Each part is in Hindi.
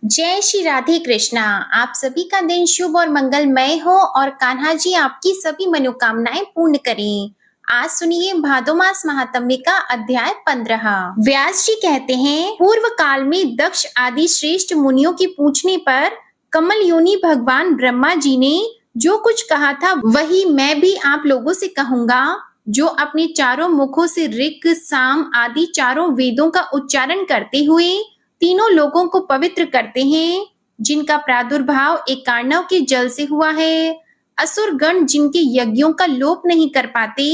जय श्री राधे कृष्णा। आप सभी का दिन शुभ और मंगलमय हो और कान्हा जी आपकी सभी मनोकामनाएं पूर्ण करें। आज सुनिए भादो मास महात्म्य का अध्याय 15। व्यास जी कहते हैं, पूर्व काल में दक्ष आदि श्रेष्ठ मुनियों के पूछने पर कमल योनि भगवान ब्रह्मा जी ने जो कुछ कहा था वही मैं भी आप लोगों से कहूंगा। जो अपने चारों मुखों से ऋक साम आदि चारों वेदों का उच्चारण करते हुए तीनों लोगों को पवित्र करते हैं, जिनका प्रादुर्भाव एक कार्णव के जल से हुआ है, असुर गण जिनके यज्ञों का लोप नहीं कर पाते,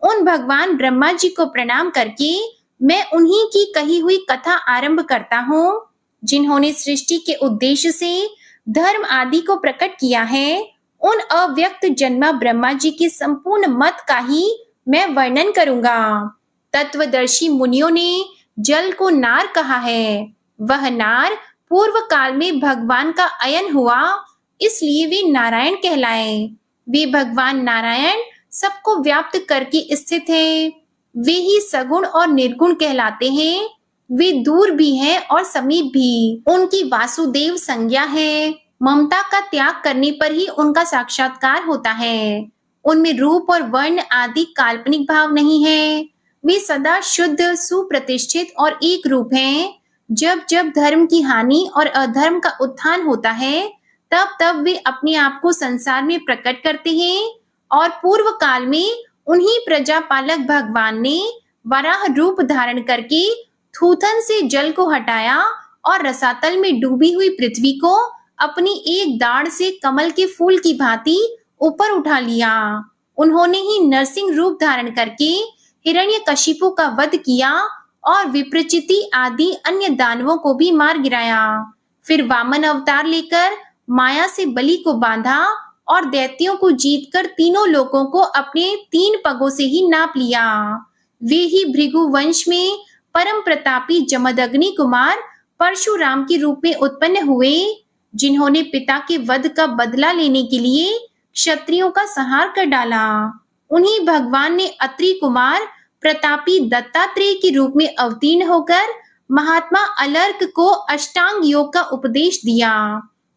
उन भगवान ब्रह्मा जी को प्रणाम करके मैं उन्हीं की कही हुई कथा आरंभ करता हूँ, जिन्होंने सृष्टि के उद्देश्य से धर्म आदि को प्रकट किया है। उन अव्यक्त जन्मा ब्रह्मा जी के संपूर्ण मत का ही मैं वर्णन करूंगा। तत्वदर्शी मुनियों ने जल को नार कहा है। वह नार पूर्व काल में भगवान का अयन हुआ, इसलिए वे नारायण कहलाए। वे भगवान नारायण सबको व्याप्त करके स्थित हैं। वे ही सगुण और निर्गुण कहलाते हैं। वे दूर भी हैं और समीप भी। उनकी वासुदेव संज्ञा है। ममता का त्याग करने पर ही उनका साक्षात्कार होता है। उनमें रूप और वर्ण आदि काल्पनिक भाव नहीं है। वे सदा शुद्ध, सुप्रतिष्ठित और एक रूप हैं। जब जब धर्म की हानि और अधर्म का उत्थान होता है, तब तब वे अपने आप को संसार में प्रकट करते हैं। और पूर्व काल में उन्हीं प्रजापालक भगवान ने वराह रूप धारण करके थूथन से जल को हटाया और रसातल में डूबी हुई पृथ्वी को अपनी एक दाढ़ से कमल के फूल की भांति ऊपर उठा लिया। उन्होंने ही नरसिंह रूप धारण करके हिरण्यकशिपु का वध किया और विप्रचिति आदि अन्य दानवों को भी मार गिराया। फिर वामन अवतार लेकर माया से बलि को बांधा और दैत्यों को जीतकर तीनों लोकों को अपने 3 पगों से ही नाप लिया। वे ही भृगु वंश में परम प्रतापी जमदग्नि कुमार परशुराम के रूप में उत्पन्न हुए, जिन्होंने पिता के वध का बदला लेने के लिए क्षत्रियों का संहार कर डाला। उन्हीं भगवान ने अत्रि कुमार प्रतापी दत्तात्रेय के रूप में अवतीर्ण होकर महात्मा अलर्क को अष्टांग योग का उपदेश दिया।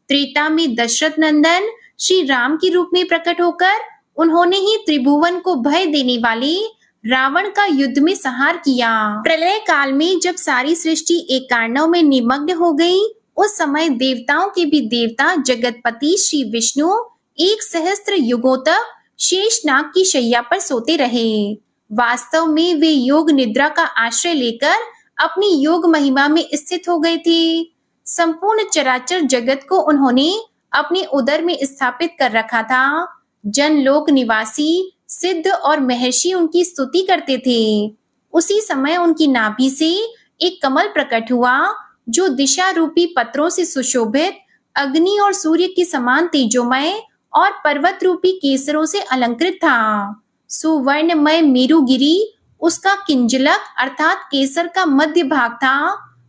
त्रेता में दशरथ नंदन श्री राम के रूप में प्रकट होकर उन्होंने ही त्रिभुवन को भय देने वाले रावण का युद्ध में संहार किया। प्रलय काल में जब सारी सृष्टि एक कार्णव में निमग्न हो गई, उस समय देवताओं के भी देवता जगतपति श्री विष्णु 1 सहस्त्र युगों तक शेषनाग की शैया पर सोते रहे। वास्तव में वे योग निद्रा का आश्रय लेकर अपनी योग महिमा में स्थित हो गए थे। संपूर्ण चराचर जगत को उन्होंने अपने उदर में स्थापित कर रखा था। जनलोक निवासी सिद्ध और महर्षि उनकी स्तुति करते थे। उसी समय उनकी नाभि से एक कमल प्रकट हुआ, जो दिशा रूपी पत्रों से सुशोभित, अग्नि और सूर्य के समान तेजोमय और पर्वत रूपी केसरों से अलंकृत था। सुवर्णमय मेरुगिरी उसका किंजलक अर्थात केसर का मध्य भाग था।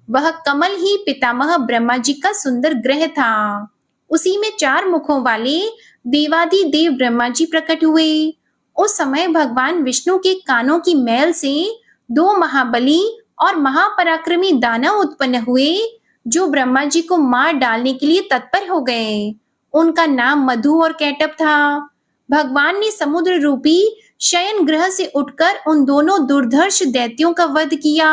वह कमल ही पितामह ब्रह्मा जी का सुंदर ग्रह था। उसी में 4 मुखों वाले देवादि देव ब्रह्मा जी प्रकट हुए। उस समय भगवान विष्णु के कानों की मैल से 2 महाबली और महापराक्रमी दानव उत्पन्न हुए, जो ब्रह्मा जी को मार डालने के लिए तत्पर हो गए। उनका नाम मधु और कैटभ था। भगवान ने समुद्र रूपी शयन ग्रह से उठकर उन दोनों दुर्धर्ष दैत्यों का वध किया।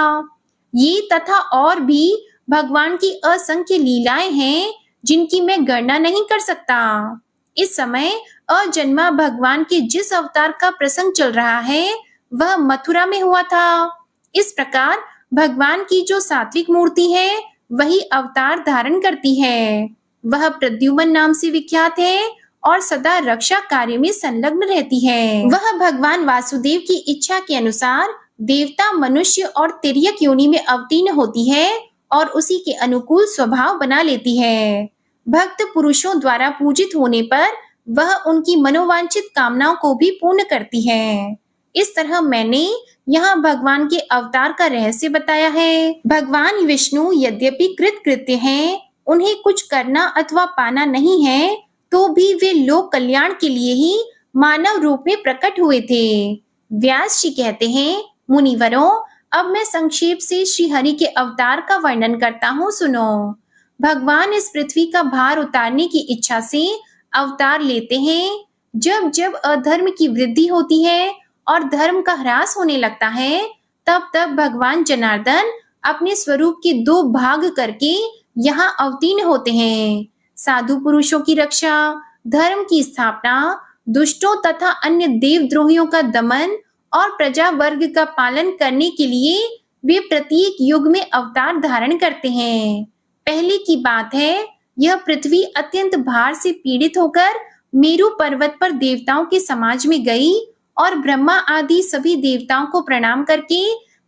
ये तथा और भी भगवान की असंख्य लीलाएं हैं, जिनकी मैं गणना नहीं कर सकता। इस समय अजन्मा भगवान के जिस अवतार का प्रसंग चल रहा है, वह मथुरा में हुआ था। इस प्रकार भगवान की जो सात्विक मूर्ति है, वही अवतार धारण करती है। वह प्रद्युमन नाम से विख्यात है और सदा रक्षा कार्य में संलग्न रहती है। वह भगवान वासुदेव की इच्छा के अनुसार देवता, मनुष्य और तिर्यक योनि में अवतीर्ण होती है और उसी के अनुकूल स्वभाव बना लेती है। भक्त पुरुषों द्वारा पूजित होने पर वह उनकी मनोवांछित कामनाओं को भी पूर्ण करती है। इस तरह मैंने यहाँ भगवान के अवतार का रहस्य बताया है। भगवान विष्णु यद्यपि कृतकृत्य हैं, उन्हें कुछ करना अथवा पाना नहीं है, तो भी वे लोक कल्याण के लिए ही मानव रूप में प्रकट हुए थे। व्यास जी कहते हैं, मुनिवरों, अब मैं संक्षेप से श्री हरि के अवतार का वर्णन करता हूँ, सुनो। भगवान इस पृथ्वी का भार उतारने की इच्छा से अवतार लेते हैं। जब जब अधर्म की वृद्धि होती है और धर्म का ह्रास होने लगता है, तब तब भगवान जनार्दन अपने स्वरूप के दो भाग करके यहाँ अवतीर्ण होते हैं। साधु पुरुषों की रक्षा, धर्म की स्थापना, दुष्टों तथा अन्य देवद्रोहियों का दमन और प्रजा वर्ग का पालन करने के लिए वे प्रत्येक युग में अवतार धारण करते हैं। पहले की बात है, यह पृथ्वी अत्यंत भार से पीड़ित होकर मेरु पर्वत पर देवताओं के समाज में गई और ब्रह्मा आदि सभी देवताओं को प्रणाम करके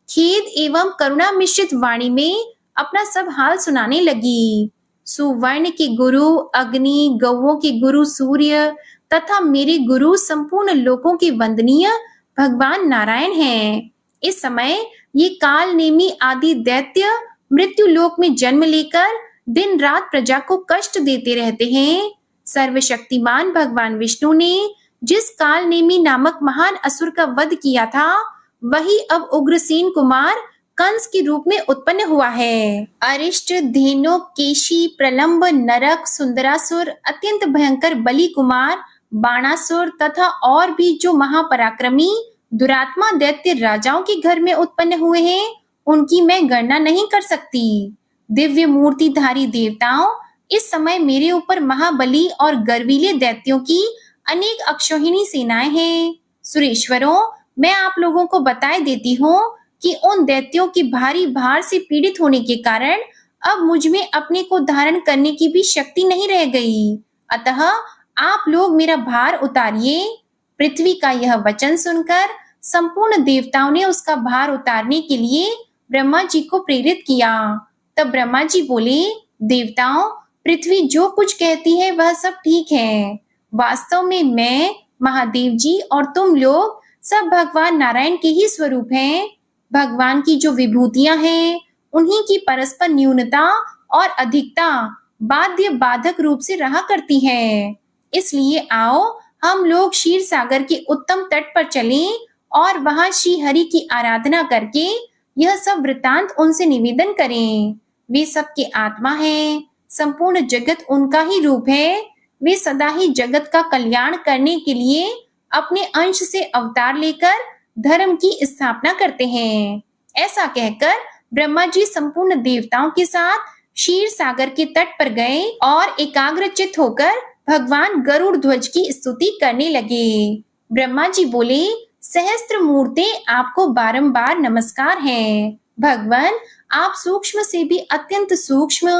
खेद एवं करुणा मिश्रित वाणी में अपना सब हाल सुनाने लगी। सुवर्ण के गुरु अग्नि, गौओं के गुरु सूर्य तथा मेरे गुरु संपूर्ण लोकों के वंदनीय भगवान नारायण हैं। इस समय ये काल नेमी आदि दैत्य मृत्यु लोक में जन्म लेकर दिन रात प्रजा को कष्ट देते रहते हैं। सर्वशक्तिमान भगवान विष्णु ने जिस काल नेमी नामक महान असुर का वध किया था, वही अब उग्रसेन कुमार कंस के रूप में उत्पन्न हुआ है। अरिष्ट, धेनु, केशी, प्रलंब, नरक, सुंदरासुर, अत्यंत भयंकर बलि कुमार, बाणासुर तथा और भी जो महापराक्रमी दुरात्मा दैत्य राजाओं के घर में उत्पन्न हुए हैं, उनकी मैं गणना नहीं कर सकती। दिव्य मूर्तिधारी देवताओं, इस समय मेरे ऊपर महाबली और गर्वीले दैत्यों की अनेक अक्षौहिणी सेनाएं हैं। सुरेश्वरों, मैं आप लोगों को बताए देती हूँ कि उन दैत्यों के भारी भार से पीड़ित होने के कारण अब मुझ में अपने को धारण करने की भी शक्ति नहीं रह गई। अतः आप लोग मेरा भार उतारिए। पृथ्वी का यह वचन सुनकर संपूर्ण देवताओं ने उसका भार उतारने के लिए ब्रह्मा जी को प्रेरित किया। तब ब्रह्मा जी बोले, देवताओं, पृथ्वी जो कुछ कहती है वह सब ठीक है। वास्तव में मैं, महादेव जी और तुम लोग सब भगवान नारायण के ही स्वरूप हैं। भगवान की जो विभूतियां हैं, उन्हीं की परस्पर न्यूनता और अधिकता बाध्य बाधक रूप से रहा करती है। इसलिए आओ हम लोग क्षीर सागर के उत्तम तट पर चलें और वहां श्री हरि की आराधना करके यह सब वृतांत उनसे निवेदन करें। वे सबके आत्मा हैं, संपूर्ण जगत उनका ही रूप है। वे सदा ही जगत का कल्याण करने के लिए अपने अंश से अवतार लेकर धर्म की स्थापना करते हैं। ऐसा कहकर ब्रह्मा जी संपूर्ण देवताओं के साथ क्षीर सागर के तट पर गए और एकाग्रचित होकर भगवान गरुड़ ध्वज की स्तुति करने लगे। ब्रह्मा जी बोले, सहस्त्र मूर्ते आपको बारंबार नमस्कार है। भगवान, आप सूक्ष्म से भी अत्यंत सूक्ष्म,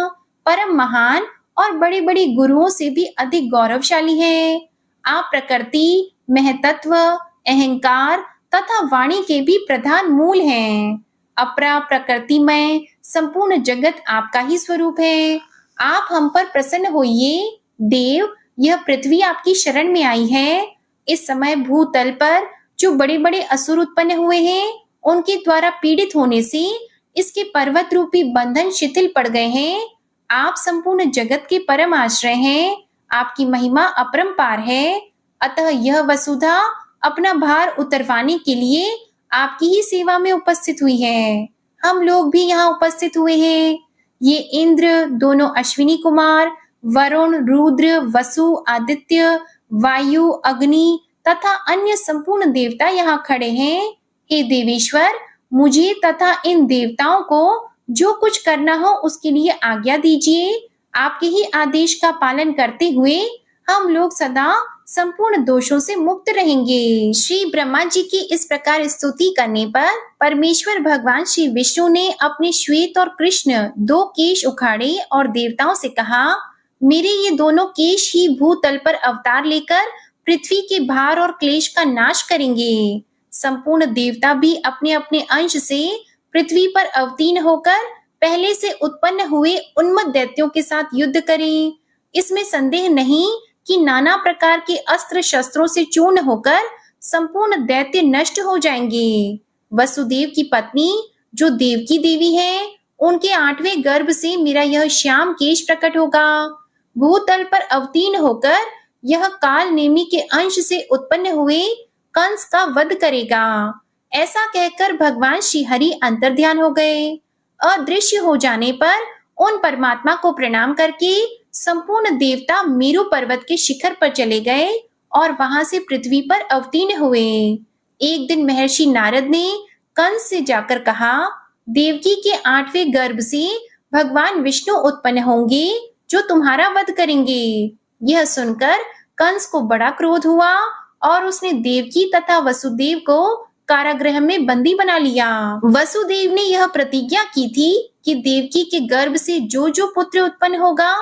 परम महान और बड़े बड़े गुरुओं से भी अधिक गौरवशाली हैं। आप प्रकृति, महतत्व, अहंकार तथा वाणी के भी प्रधान मूल हैं। अपरा प्रकृतिमय संपूर्ण जगत आपका ही स्वरूप है। आप हम पर प्रसन्न होइए। देव, यह पृथ्वी आपकी शरण में आई है। इस समय भूतल पर जो बड़े बड़े असुर उत्पन्न हुए हैं, उनके द्वारा पीड़ित होने से इसके पर्वत रूपी बंधन शिथिल पड़ गए हैं। आप संपूर्ण जगत के परम आश्रय हैं। आपकी महिमा अपरंपार है। अतः यह वसुधा अपना भार उतरवाने के लिए आपकी ही सेवा में उपस्थित हुई है। हम लोग भी यहाँ उपस्थित हुए हैं। ये इंद्र, दोनों अश्विनी कुमार, वरुण, रुद्र, वसु, आदित्य, वायु, अग्नि तथा अन्य संपूर्ण देवता यहाँ खड़े हैं। हे देवेश्वर, मुझे तथा इन देवताओं को जो कुछ करना हो उसके लिए आज्ञा दीजिए। आपके ही आदेश का पालन करते हुए हम लोग सदा संपूर्ण दोषों से मुक्त रहेंगे। श्री ब्रह्मा जी की इस प्रकार स्तुति करने पर परमेश्वर भगवान श्री विष्णु ने अपने श्वेत और कृष्ण दो केश उखाड़े और देवताओं से कहा, मेरे ये दोनों केश ही भूतल पर अवतार लेकर पृथ्वी के भार और क्लेश का नाश करेंगे। संपूर्ण देवता भी अपने अपने अंश से पृथ्वी पर अवतीर्ण होकर पहले से उत्पन्न हुए उन्मत्त दैत्यों के साथ युद्ध करें। इसमें संदेह नहीं कि नाना प्रकार के अस्त्र शस्त्रों से चूर्ण होकर संपूर्ण दैत्य नष्ट हो जाएंगे। वसुदेव की पत्नी जो देवकी देवी है, उनके 8वें गर्भ से मेरा यह श्याम केश प्रकट होगा। भूतल पर अवतीर्ण होकर यह काल नेमी के अंश से उत्पन्न हुए कंस का वध करेगा। ऐसा कहकर भगवान श्री हरि अंतर्ध्यान हो गए। अदृश्य हो जाने पर उन परमात्मा को प्रणाम करके संपूर्ण देवता मेरु पर्वत के शिखर पर चले गए और वहां से पृथ्वी पर अवतीर्ण हुए। एक दिन महर्षि नारद ने कंस से जाकर कहा, देवकी के 8वें गर्भ से भगवान विष्णु उत्पन्न होंगे जो तुम्हारा वध करेंगे। यह सुनकर कंस को बड़ा क्रोध हुआ और उसने देवकी तथा वसुदेव को कारागृह में बंदी बना लिया। वसुदेव ने यह प्रतिज्ञा की थी कि देवकी के गर्भ से जो जो पुत्र उत्पन्न होगा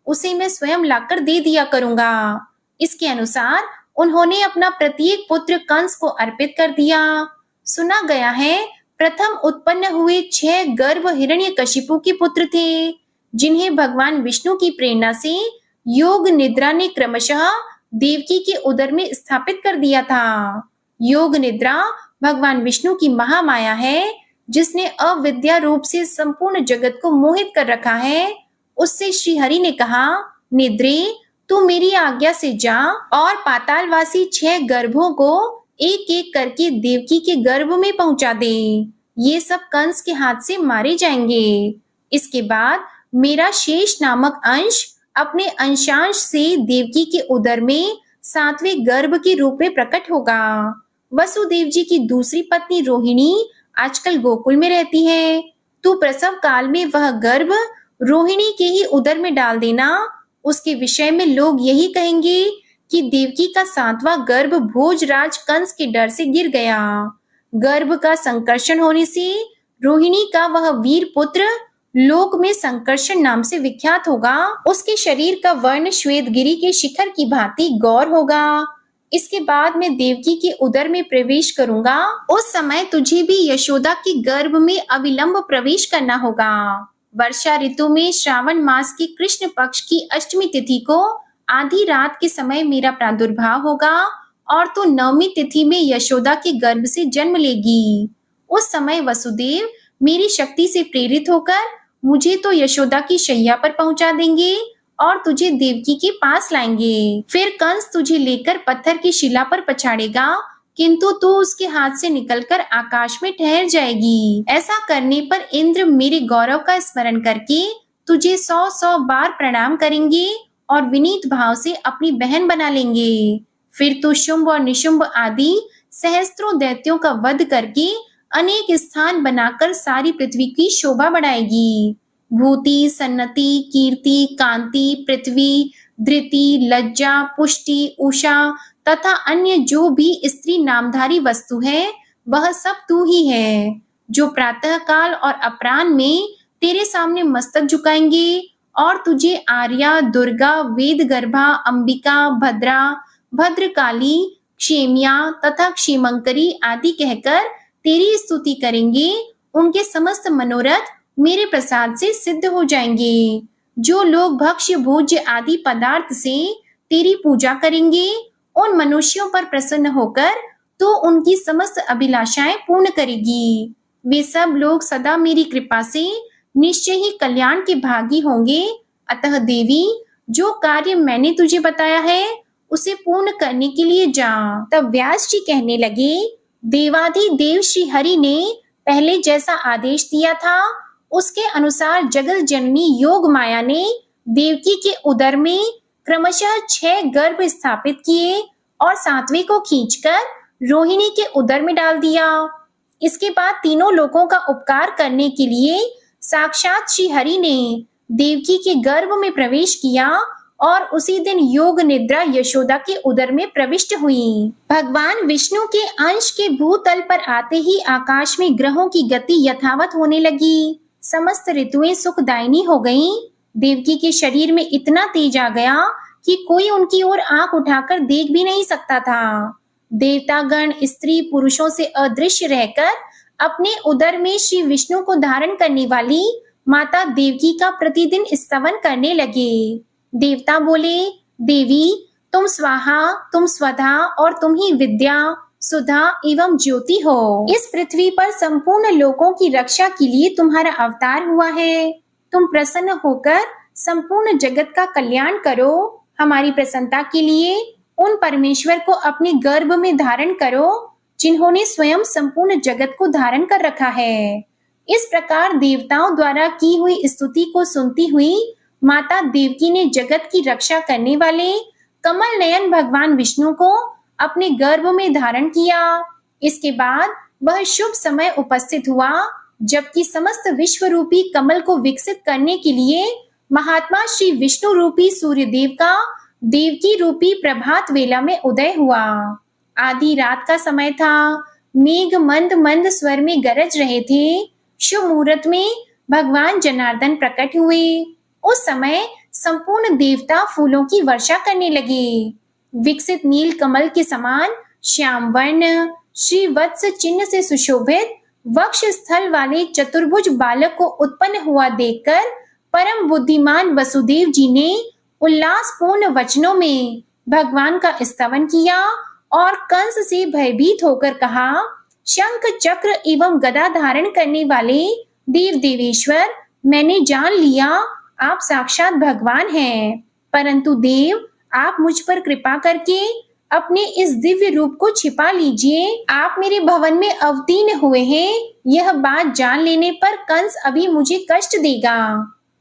उसे मैं स्वयं लाकर दे दिया करूंगा। इसके अनुसार उन्होंने अपना प्रत्येक पुत्र कंस को अर्पित कर दिया। सुना गया है प्रथम उत्पन्न हुए 6 गर्भ हिरण्यकशिपु के पुत्र थे, जिन्हें भगवान विष्णु की प्रेरणा से योग निद्रा ने क्रमशः देवकी के उदर में स्थापित कर दिया था। योग निद्रा भगवान विष्णु की महामाया है, जिसने अविद्या रूप से संपूर्ण जगत को मोहित कर रखा है। उससे श्री हरि ने कहा, निद्रे तू मेरी आज्ञा से जा और पातालवासी 6 गर्भों को एक एक करके देवकी के गर्भ में पहुंचा दे। ये सब कंस के हाथ से मारे जाएंगे। इसके बाद मेरा शेष नामक अंश अपने अंशांश से देवकी के उदर में 7वें गर्भ के रूप में प्रकट होगा। वसुदेव जी की दूसरी पत्नी रोहिणी आजकल गोकुल में रहती है। तू प्रसव काल में वह गर्भ रोहिणी के ही उदर में डाल देना। उसके विषय में लोग यही कहेंगे कि देवकी का 7वां गर्भ भोजराज कंस के डर से गिर गया। गर्भ का संकर्षण होने से रोहिणी का वह वीर पुत्र लोक में संकर्षण नाम से विख्यात होगा। उसके शरीर का वर्ण श्वेतगिरी के शिखर की भांति गौर होगा। इसके बाद मैं देवकी के उदर में प्रवेश करूंगा। उस समय तुझे भी यशोदा के गर्भ में अविलंब प्रवेश करना होगा। वर्षा ऋतु में श्रावण मास की कृष्ण पक्ष की अष्टमी तिथि को आधी रात के समय मेरा प्रादुर्भाव होगा और तू 9वीं तिथि में यशोदा के गर्भ से जन्म लेगी। उस समय वसुदेव मेरी शक्ति से प्रेरित होकर मुझे तो यशोदा की शैया पर पहुंचा देंगे और तुझे देवकी के पास लाएंगे। फिर कंस तुझे लेकर पत्थर की शिला पर पछाड़ेगा, किंतु तू उसके हाथ से निकलकर आकाश में ठहर जाएगी। ऐसा करने पर इंद्र मेरे गौरव का स्मरण करके तुझे 100 बार प्रणाम करेंगे और विनीत भाव से अपनी बहन बना लेंगे। फिर तू शुंभ और निशुंभ आदि सहस्त्रों दैत्यों का वध करके अनेक स्थान बनाकर सारी पृथ्वी की शोभा बढ़ाएगी। भूति, सन्नति, कीर्ति, कांति, पृथ्वी, धृति, लज्जा, पुष्टि, उषा तथा अन्य जो भी स्त्री नामधारी वस्तु है वह सब तू ही है, जो प्रातः काल और अपराह्न में तेरे सामने मस्तक झुकाएंगे और तुझे आर्या, दुर्गा, वेदगर्भा, अंबिका, भद्रा, भद्रकाली, क्षेम्या तथा क्षेमंकरी आदि कहकर तेरी स्तुति करेंगे। उनके समस्त मनोरथ मेरे प्रसाद से सिद्ध हो जाएंगे। जो लोग भक्ष्य भोज्य आदि पदार्थ से तेरी पूजा करेंगे, उन मनुष्यों पर प्रसन्न होकर तो उनकी समस्त अभिलाषाएं पूर्ण करेगी। वे सब लोग सदा मेरी कृपा से निश्चय ही कल्याण के भागी होंगे। अतः देवी, जो कार्य मैंने तुझे बताया है उसे पूर्ण करने के लिए जा। तब व्यास जी कहने लगे, देवाधिदेव श्री हरि ने पहले जैसा आदेश दिया था उसके अनुसार जगत जननी योग माया ने देवकी के उदर में क्रमशः 6 गर्भ स्थापित किए और 7वें को खींचकर रोहिणी के उदर में डाल दिया। इसके बाद तीनों लोगों का उपकार करने के लिए साक्षात श्री हरि ने देवकी के गर्भ में प्रवेश किया और उसी दिन योग निद्रा यशोदा के उदर में प्रविष्ट हुई। भगवान विष्णु के अंश के भूतल पर आते ही आकाश में ग्रहों की गति यथावत होने लगी। समस्त ऋतुएं सुखदायिनी हो गईं। देवकी के शरीर में इतना तेज आ गया कि कोई उनकी ओर आंख उठाकर देख भी नहीं सकता था। देवतागण स्त्री पुरुषों से अदृश्य रहकर अपने उदर में श्री विष्णु को धारण करने वाली माता देवकी का प्रतिदिन स्तवन करने लगे। देवता बोले, देवी तुम स्वाहा, तुम स्वधा और तुम ही विद्या, सुधा एवं ज्योति हो। इस पृथ्वी पर संपूर्ण लोकों की रक्षा के लिए तुम्हारा अवतार हुआ है। तुम प्रसन्न होकर संपूर्ण जगत का कल्याण करो। हमारी प्रसन्नता के लिए उन परमेश्वर को अपने गर्भ में धारण करो जिन्होंने स्वयं संपूर्ण जगत को धारण कर रखा है। इस प्रकार देवताओं द्वारा की हुई स्तुति को सुनती हुई माता देवकी ने जगत की रक्षा करने वाले कमल नयन भगवान विष्णु को अपने गर्भ में धारण किया। इसके बाद वह शुभ समय उपस्थित हुआ, जबकि समस्त विश्व रूपी कमल को विकसित करने के लिए महात्मा श्री विष्णु रूपी सूर्य देव का देवकी रूपी प्रभात वेला में उदय हुआ। आधी रात का समय था। मेघ मंद मंद स्वर में गरज रहे थे। शुभ मुहूर्त में भगवान जनार्दन प्रकट हुए। उस समय संपूर्ण देवता फूलों की वर्षा करने लगे। विकसित नील कमल के समान श्याम वर्ण श्री वत्स चिन्ह से सुशोभित वक्ष स्थल वाले चतुर्भुज बालक को उत्पन्न हुआ देखकर परम बुद्धिमान वसुदेव जी ने उल्लासपूर्ण वचनों में भगवान का स्तवन किया और कंस से भयभीत होकर कहा, शंख चक्र एवं गदा धारण करने वाले देव देवेश्वर, मैंने जान लिया आप साक्षात भगवान हैं, परंतु देव आप मुझ पर कृपा करके अपने इस दिव्य रूप को छिपा लीजिए। आप मेरे भवन में अवतीर्ण हुए हैं, यह बात जान लेने पर कंस अभी मुझे कष्ट देगा।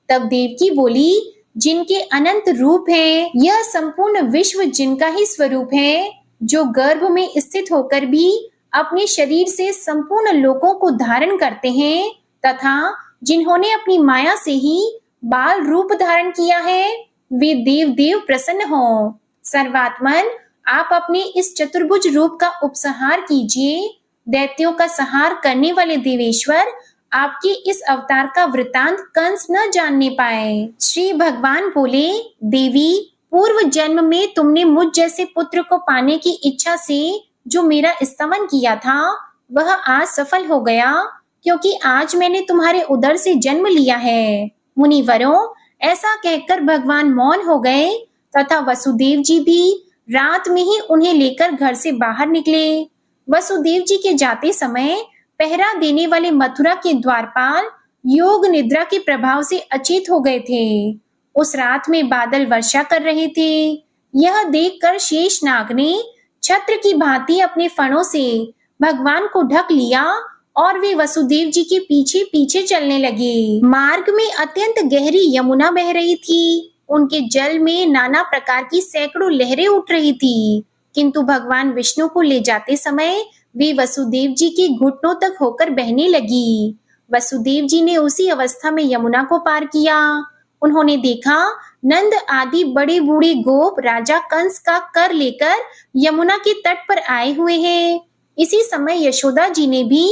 तब देवकी बोली, जिनके अनंत रूप हैं, यह संपूर्ण विश्व जिनका ही स्वरूप है, जो गर्भ में स्थित होकर भी अपने शरीर से संपूर्ण लोकों को धारण करते हैं तथा जिन्होंने अपनी माया से ही बाल रूप धारण किया है, वे देव देव प्रसन्न हो। सर्वात्मन, आप अपने इस चतुर्भुज रूप का उपसंहार कीजिए। दैत्यों का संहार करने वाले देवेश्वर, आपके इस अवतार का वृतांत कंस न जानने पाए। श्री भगवान बोले, देवी, पूर्व जन्म में तुमने मुझ जैसे पुत्र को पाने की इच्छा से जो मेरा स्तवन किया था, वह आज सफल हो गया, क्योंकि आज मैंने तुम्हारे उदर से जन्म लिया है। मुनिवरों, ऐसा कहकर भगवान मौन हो गए तथा वसुदेव जी भी रात में ही उन्हें लेकर घर से बाहर निकले। वसुदेव जी के जाते समय पहरा देने वाले मथुरा के द्वारपाल योग निद्रा के प्रभाव से अचेत हो गए थे। उस रात में बादल वर्षा कर रहे थे। यह देखकर शेषनाग ने छत्र की भांति अपने फणों से भगवान को ढक लिया और वे वसुदेव जी के पीछे पीछे चलने लगे। मार्ग में अत्यंत गहरी यमुना बह रही थी। उनके जल में नाना प्रकार की सैकड़ों लहरें उठ रही थी, किंतु भगवान विष्णु को ले जाते समय वे वसुदेव जी के घुटनों तक होकर बहने लगी। वसुदेव जी ने उसी अवस्था में यमुना को पार किया। उन्होंने देखा नंद आदि बड़े बूढ़े गोप राजा कंस का कर लेकर यमुना के तट पर आए हुए हैं। इसी समय यशोदा जी ने भी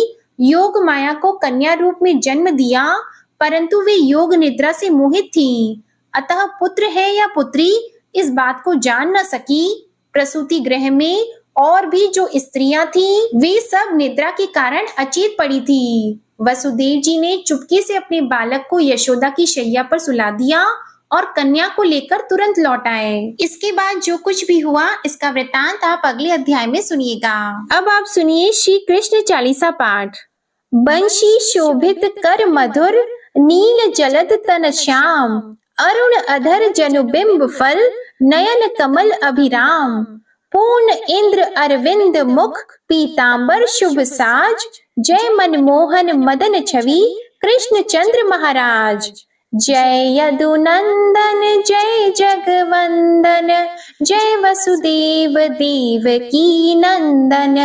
योग माया को कन्या रूप में जन्म दिया, परंतु वे योग निद्रा से मोहित थी, अतः पुत्र है या पुत्री इस बात को जान न सकी। प्रसूति गृह में और भी जो स्त्रियां थीं, वे सब निद्रा के कारण अचेत पड़ी थी। वसुदेव जी ने चुपके से अपने बालक को यशोदा की शैया पर सुला दिया और कन्या को लेकर तुरंत लौट आए। इसके बाद जो कुछ भी हुआ, इसका वृतांत आप अगले अध्याय में सुनिएगा। अब आप सुनिए श्री कृष्ण चालीसा पाठ। बंशी शोभित कर मधुर, नील जलद तन श्याम, अरुण अधर जनुबिंब फल, नयन कमल अभिराम, पूर्ण इंद्र अरविंद मुख, पीतांबर शुभ साज, जय मनमोहन मदन छवि, कृष्ण चंद्र महाराज। जय यदुनंदन जय जगवंदन, जय वसुदेव देवकी नंदन,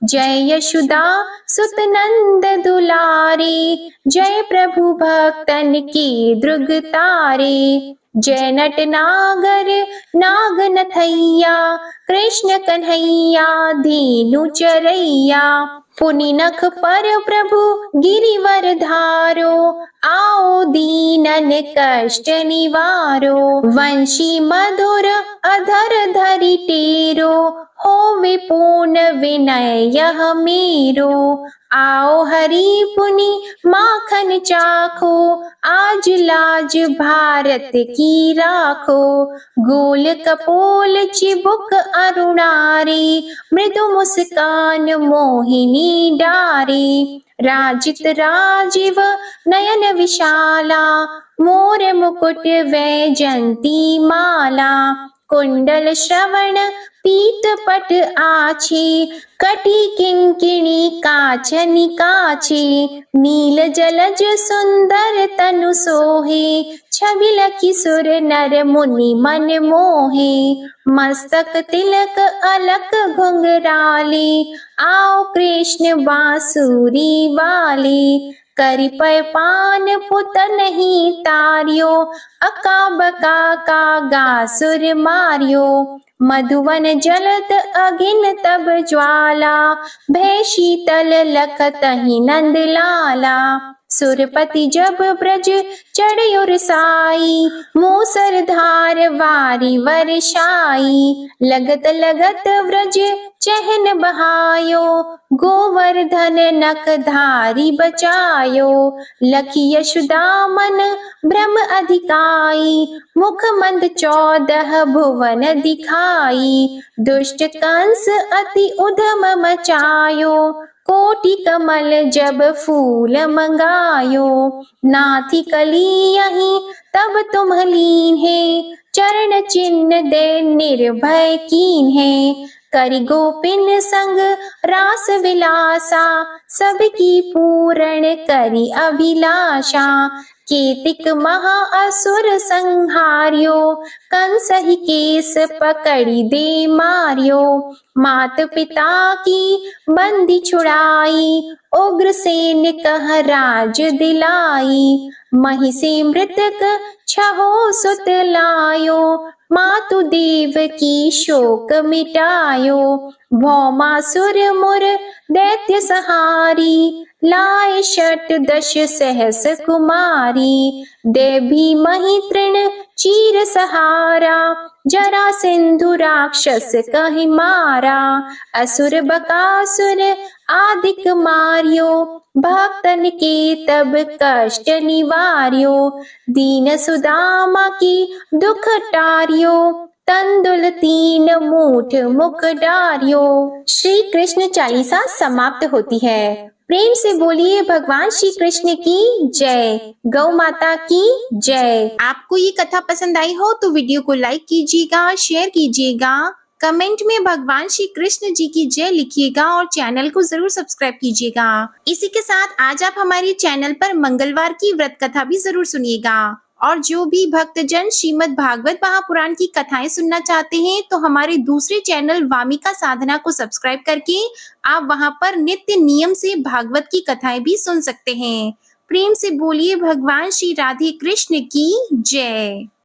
जय यशोदा सुत नंद दुलारे, जय प्रभु भक्तन की द्रुग तारे, जय नट नागर नाग नथैया, कृष्ण कन्हैया धेनु चरैया, पुनि नख पर प्रभु गिरिवर धारो, आओ दीनन कष्ट निवारो, वंशी मधुर अधर धरि टेरो, होवे पूर्ण विनय यह मेरो, आओ हरि पुनि माखन चाखो, आज लाज भारत की राखो, गोल कपोल चिबुक अरुणारी, मृदु मुस्कान मोहिनी डारी, राजित राजीव नयन विशाला, मोर मुकुट वैजंती माला, कुंडल श्रवण पीतपट आछे कटी किंकिणी काचनि काछे नील जलज सुंदर तनु सोहे छवि लखी सुर नर मुनि मन मोहे मस्तक तिलक अलक घुंघराले आओ कृष्ण बांसुरी वाले करि पय पान पुत नहीं तारियो अका बका का गासुर मारियो मधुवन जलत अगिन तब ज्वाला भय शीतल लखतहि नंद लाला सुरपति जब ब्रज चढ़ साई मूसर धार वारी वर्षाई लगत लगत व्रज चहन बहायो गोवर्धन नख धारी बचायो लखी यशोदा मन भ्रम अधिकाई मुख मंद 14 भुवन दिखाई दुष्ट कंस अति उधम मचायो कोटि कमल जब फूल मंगायो नाथी कली यहीं तब तुम लीन है चरण चिन्ह दे निर्भय कीन है करि गोपिन संग रास विलासा सबकी पूर्ण करि अभिलाषा केतिक महा असुर संहार्यो कंस ही केस पकड़ी दे मारियो मात पिता की बंदी छुड़ाई उग्रसेन कह राज दिलाई महिषी मृतक छहो सुत लायो मातु देव की शोक मिटायो भौमासुर मुर दैत्य सहारी लाए 10 सहस कुमारी देवी मही तृण चीर सहारा जरा सिंधु राक्षस कहि मारा असुर बकासुर आदिक मारियो भक्तन के तब कष्ट निवार्यो दीन सुदामा की दुख टारियो तंदुल 3 मूठ मुख डारियो। श्री कृष्ण चालीसा समाप्त होती है। प्रेम से बोलिए भगवान श्री कृष्ण की जय, गौ माता की जय। आपको ये कथा पसंद आई हो तो वीडियो को लाइक कीजिएगा, शेयर कीजिएगा, कमेंट में भगवान श्री कृष्ण जी की जय लिखिएगा और चैनल को जरूर सब्सक्राइब कीजिएगा। इसी के साथ आज आप हमारे चैनल पर मंगलवार की व्रत कथा भी जरूर सुनिएगा। और जो भी भक्तजन श्रीमद् भागवत महापुराण की कथाएं सुनना चाहते हैं तो हमारे दूसरे चैनल वामिका साधना को सब्सक्राइब करके आप वहां पर नित्य नियम से भागवत की कथाएं भी सुन सकते हैं। प्रेम से बोलिए भगवान श्री राधे कृष्ण की जय।